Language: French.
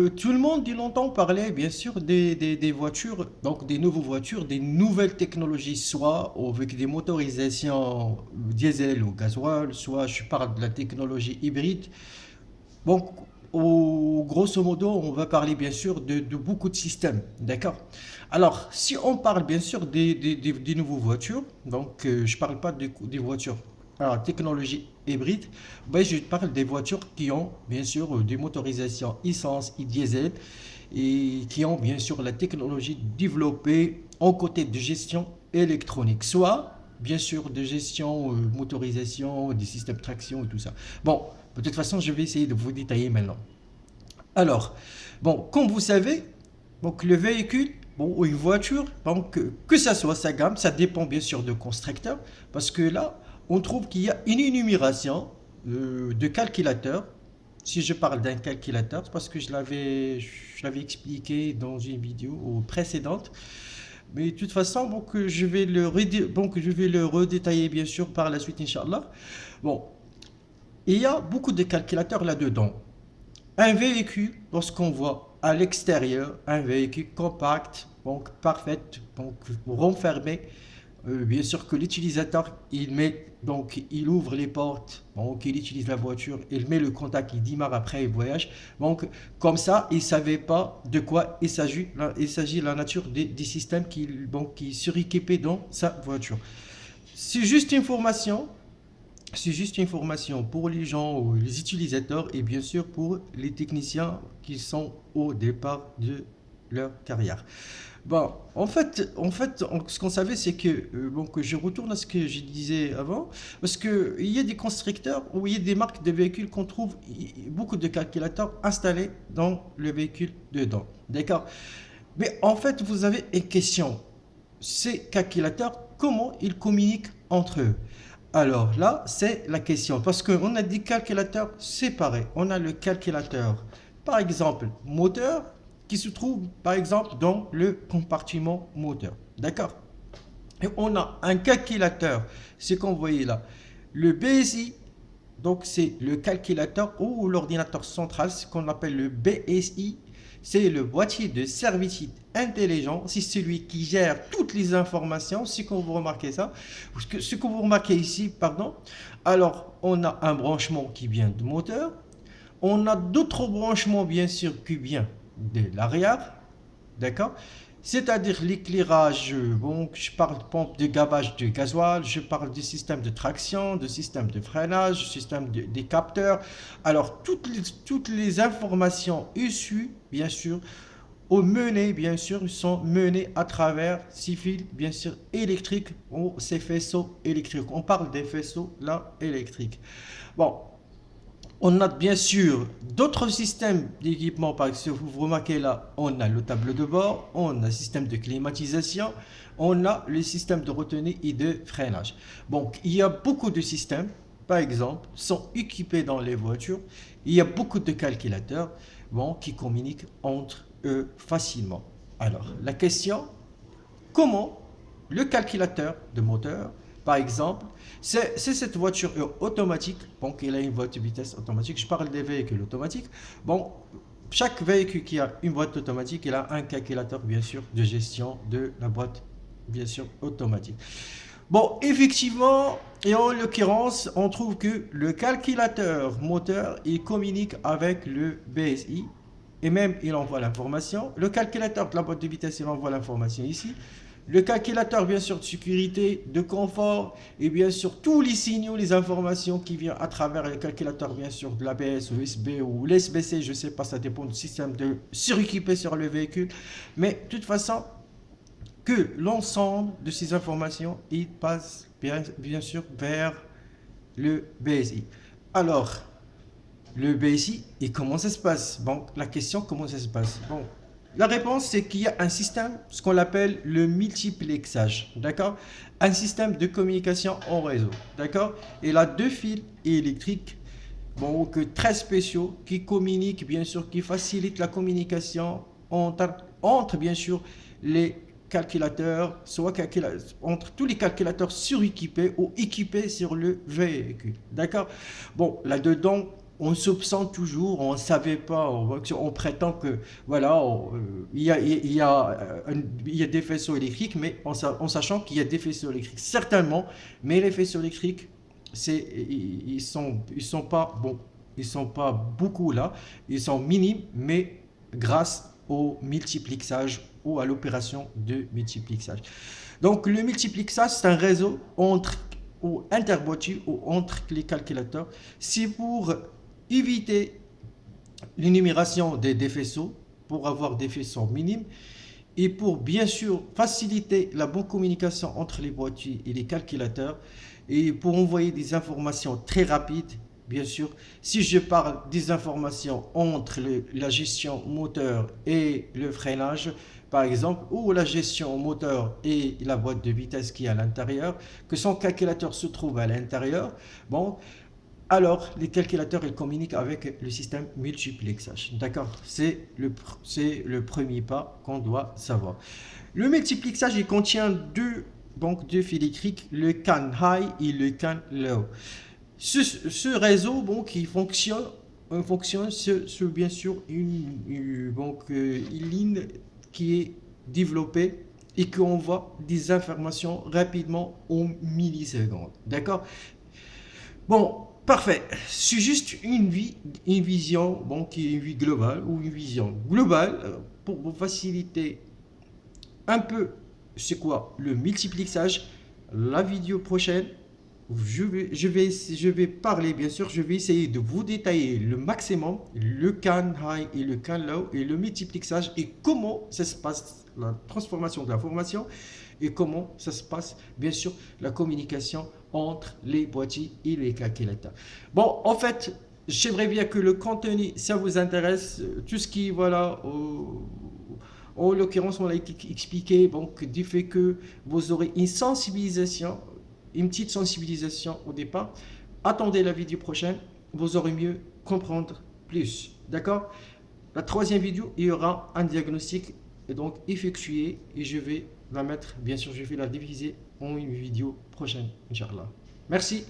tout le monde, il entend parler, bien sûr, des voitures, donc des nouvelles voitures, des nouvelles technologies, soit avec des motorisations diesel ou gasoil, soit je parle de la technologie hybride. Donc, grosso modo, on va parler bien sûr de beaucoup de systèmes, d'accord? Alors, si on parle bien sûr des nouvelles voitures, donc je ne parle pas des voitures. Alors, technologie hybride, ben, je parle des voitures qui ont bien sûr des motorisations essence et diesel et qui ont bien sûr la technologie développée en côté de gestion électronique, soit bien sûr de gestion, motorisation, des systèmes de traction et tout ça. Bon, de toute façon, je vais essayer de vous détailler maintenant. Alors, bon, comme vous savez, donc le véhicule, bon, ou une voiture, donc que ça soit sa gamme, ça dépend bien sûr de constructeur, parce que là, on trouve qu'il y a une énumération de calculateurs. Si je parle d'un calculateur, c'est parce que je l'avais expliqué dans une vidéo précédente. Mais de toute façon, donc, je vais le redétailler bien sûr par la suite, Inch'Allah. Bon, il y a beaucoup de calculateurs là-dedans. Un véhicule, lorsqu'on voit à l'extérieur, un véhicule compact, donc parfait, donc renfermé, bien sûr que l'utilisateur, il ouvre les portes, donc il utilise la voiture, il met le contact, il démarre après, il voyage. Donc, comme ça, il ne savait pas de quoi il s'agit la nature des systèmes qui suréquipés dans sa voiture. C'est juste une formation c'est juste une formation pour les gens, les utilisateurs et bien sûr pour les techniciens qui sont au départ de leur carrière. Bon, ce qu'on savait, c'est que, que je retourne à ce que je disais avant, parce que il y a des constructeurs ou il y a des marques de véhicules qu'on trouve beaucoup de calculateurs installés dans le véhicule dedans. D'accord? Mais en fait, vous avez une question. Ces calculateurs, comment ils communiquent entre eux? Alors là, c'est la question. Parce qu'on a des calculateurs séparés. On a le calculateur, par exemple, moteur, qui se trouve, par exemple, dans le compartiment moteur. D'accord? Et on a un calculateur, c'est qu'on voyait là. Le BSI, donc c'est le calculateur ou l'ordinateur central, ce qu'on appelle le BSI. C'est le boîtier de servitude intelligent. C'est celui qui gère toutes les informations. Ce que vous remarquez ça. Ce que vous remarquez ici, pardon. Alors, on a un branchement qui vient du moteur. On a d'autres branchements, bien sûr, qui viennent de l'arrière. D'accord? C'est-à-dire l'éclairage, bon, je parle de pompe de gavage de gasoil, je parle du système de traction, du système de freinage, du système des capteurs. Alors, toutes les informations issues, bien sûr, bien sûr, sont menées à travers ces fils, bien sûr, électriques ou ces faisceaux électriques. On parle des faisceaux, là, électriques. Bon, on a bien sûr d'autres systèmes d'équipement. Par exemple, vous remarquez là, on a le tableau de bord, on a le système de climatisation, on a le système de retenue et de freinage. Donc, il y a beaucoup de systèmes, par exemple, sont équipés dans les voitures. Il y a beaucoup de calculateurs qui communiquent entre eux facilement. Alors, la question, comment le calculateur de moteur, par exemple, c'est cette voiture automatique, donc il a une boîte de vitesse automatique, je parle des véhicules automatiques. Bon, chaque véhicule qui a une boîte automatique, il a un calculateur, bien sûr, de gestion de la boîte, bien sûr, automatique. Bon, effectivement, et en l'occurrence, on trouve que le calculateur moteur, il communique avec le BSI, et même il envoie l'information. Le calculateur de la boîte de vitesse, il envoie l'information ici. Le calculateur, bien sûr, de sécurité, de confort, et bien sûr, tous les signaux, les informations qui viennent à travers le calculateur, bien sûr, de l'ABS, USB ou l'SBC, je ne sais pas, ça dépend du système de suréquipé sur le véhicule. Mais de toute façon, que l'ensemble de ces informations, il passe bien sûr vers le BSI. Alors, le BSI, et comment ça se passe? Bon, la question, comment ça se passe? Bon, la réponse, c'est qu'il y a un système, ce qu'on appelle le multiplexage, d'accord? Un système de communication en réseau, d'accord? Il a deux fils électriques, très spéciaux, qui communiquent, bien sûr, qui facilitent la communication entre bien sûr, les calculateurs, entre tous les calculateurs suréquipés ou équipés sur le véhicule, d'accord? Bon, là-dedans, on soupçonne toujours, on ne savait pas, on prétend que voilà, il y a des faisceaux électriques, mais en sachant qu'il y a des faisceaux électriques, certainement, mais les faisceaux électriques, ils sont pas bon, ils sont pas beaucoup là, ils sont minimes, mais grâce au multiplexage ou à l'opération de multiplexage. Donc le multiplexage, c'est un réseau entre ou interboîtier ou entre les calculateurs. C'est pour éviter l'énumération des faisceaux, pour avoir des faisceaux minimes, et pour bien sûr faciliter la bonne communication entre les boîtiers et les calculateurs, et pour envoyer des informations très rapides. Bien sûr, si je parle des informations entre la gestion moteur et le freinage, par exemple, ou la gestion moteur et la boîte de vitesse qui est à l'intérieur, que son calculateur se trouve à l'intérieur, bon, alors les calculateurs ils communiquent avec le système multiplexage. D'accord? C'est le premier pas qu'on doit savoir. Le multiplexage il contient deux fils électriques, le CAN high et le CAN low. Ce réseau qui fonctionne sur bien sûr une ligne qui est développée et qui envoie des informations rapidement en millisecondes. D'accord? Bon, parfait. C'est juste une vision qui est une vie globale ou une vision globale pour vous faciliter un peu c'est quoi le multiplexage. La vidéo prochaine, je vais parler, bien sûr, je vais essayer de vous détailler le maximum, le can high et le can low et le multiplexage et comment ça se passe, la transformation de l'information et comment ça se passe, bien sûr, la communication entre les boîtiers et les calculateurs. Bon, en fait, j'aimerais bien que le contenu, ça vous intéresse, tout ce qui, voilà, en l'occurrence, on l'a expliqué, donc, du fait que vous aurez une sensibilisation, une petite sensibilisation au départ. Attendez la vidéo prochaine, vous aurez mieux comprendre plus. D'accord? La troisième vidéo, il y aura un diagnostic et donc effectué et je vais la mettre, bien sûr, je vais la diviser en une vidéo prochaine, Inch'Allah. Merci.